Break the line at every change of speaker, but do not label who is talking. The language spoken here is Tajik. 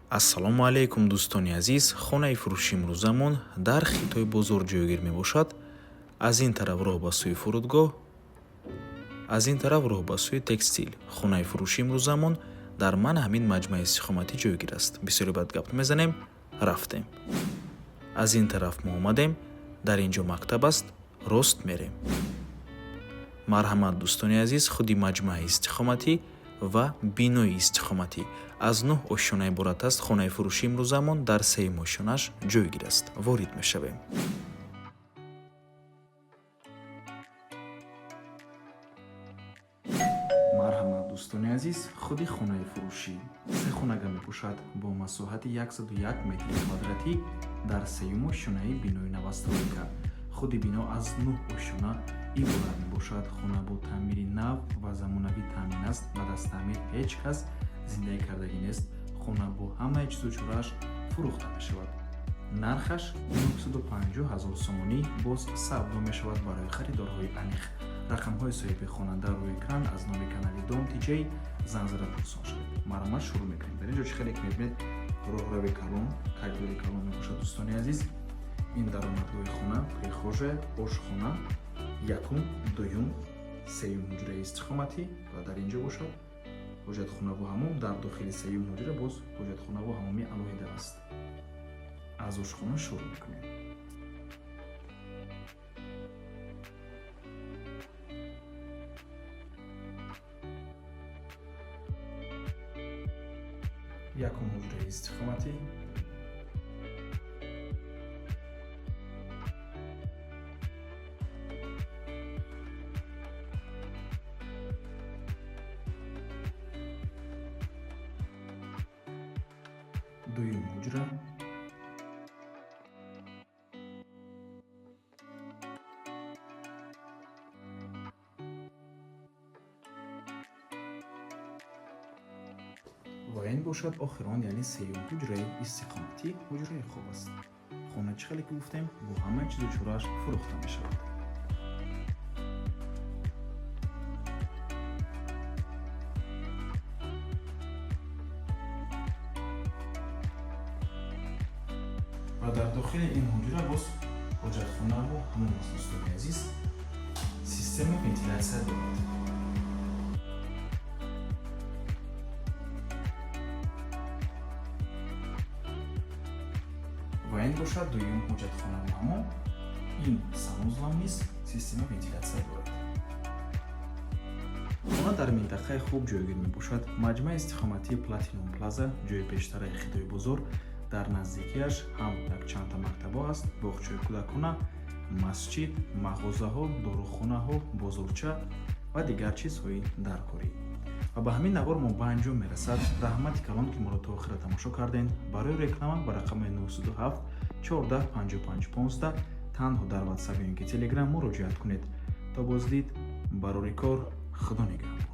ассалому алайкум дӯстони азиз, хонаи фурӯши имрӯзамон дар хитои бозор ҷойгир мебошад. Аз ин тараф роҳ ба сӯи фурудгоҳ, аз ин тараф роҳ ба сӯи текстил. Хонаи фурӯши имрӯзамон дар ман ҳамин маҷмаи истихоматӣ ҷойгир аст. Бисёре бад гап мезанем, рафтем. Аз ин тараф мо омадем, дар ин ҷо мактаб аст, рост мерем. Марҳамат дӯстони азиз, худи маҷмаи истихоматӣ ва бинои истихоматӣ аз 9 ошёна иборат аст. хонаи фурӯши имрӯзамон дар 3 ошёнаш ҷойгир аст. ворид мешавем. марҳамат дӯстони азиз, худи хонаи фурӯшӣ се хонага мебошад бо масоҳати 101 метри квадратӣ дар 3 ошёнаи бинои навастройка. худи бино аз 9 ошёна иборат мебошад. хона бо таъмири нав ва замонавӣ таъмин аст. баъд аз таъмир ҳеҷ кас зиндаи кардагӣ нест. хона бо ҳамаи чизу чорааш фурӯхта мешавад. нархаш 950 000 сомонӣ боз савдо мешавад барои харидорҳои аниқ. рақамҳои соҳиби хона дар рӯи экран. аз номи канали Дом Тиҷей занг зада пурсон шавед. марҳамат, шурӯъ мекунем. дар ин ҷо чӣ хеле мебинед, роҳрави калон, коридори калон мебошад. дӯстони азиз, ин даромадгоҳи хона, прихожа, ошхона, якум, дуюм, сеюм ҳуҷраи истихоматӣ ва дар ин ҷо бошад ҳоҷатхонаву ҳаммом. дар дохили сеюм ҳуҷра боз ҳоҷатхонаву ҳаммоми алоҳида аст. аз ошхона шурӯъ мекунем. якум ҳуҷраи истихоматӣ, дуюм ҳуҷра, ва ин бошад охир он, яъне сеюм ҳуҷраи истиқоматӣ. ҳуҷраи хуб аст. хона чӣ хеле ки гуфтем, бо ҳамаи чизу чорааш фурӯхта мешавад. ва дар дохили ин ҳуҷра боз ҳоҷатхонаву ҳамон аст. дӯстони азиз, системаи вентилятсия дорад. ва ин бошад дуюм ҳоҷатхонаву ҳаммом. ин санузлам низ системаи вентилятсия дорад. хона дар минтақаи хуб ҷойгир мебошад. маҷмаи истихоматии Platinum Plaza ҷои пештараи хитои бозор. дар наздикиаш ҳам якчандта мактабҳо аст, боғчаи кӯдакона, масҷид, мағозаҳо, дорухонаҳо, бозорча ва дигар чизҳои даркорӣ. ва ба ҳамин навор мо ба анҷом мерасад. раҳмати калон ки моро то охира тамошо кардем. барои реклама ба рақами 907 14 55 15 танҳо дар ватсап ё ин ки телеграм муроҷиат кунед. то боздид, барори кор, худо нигаҳбон.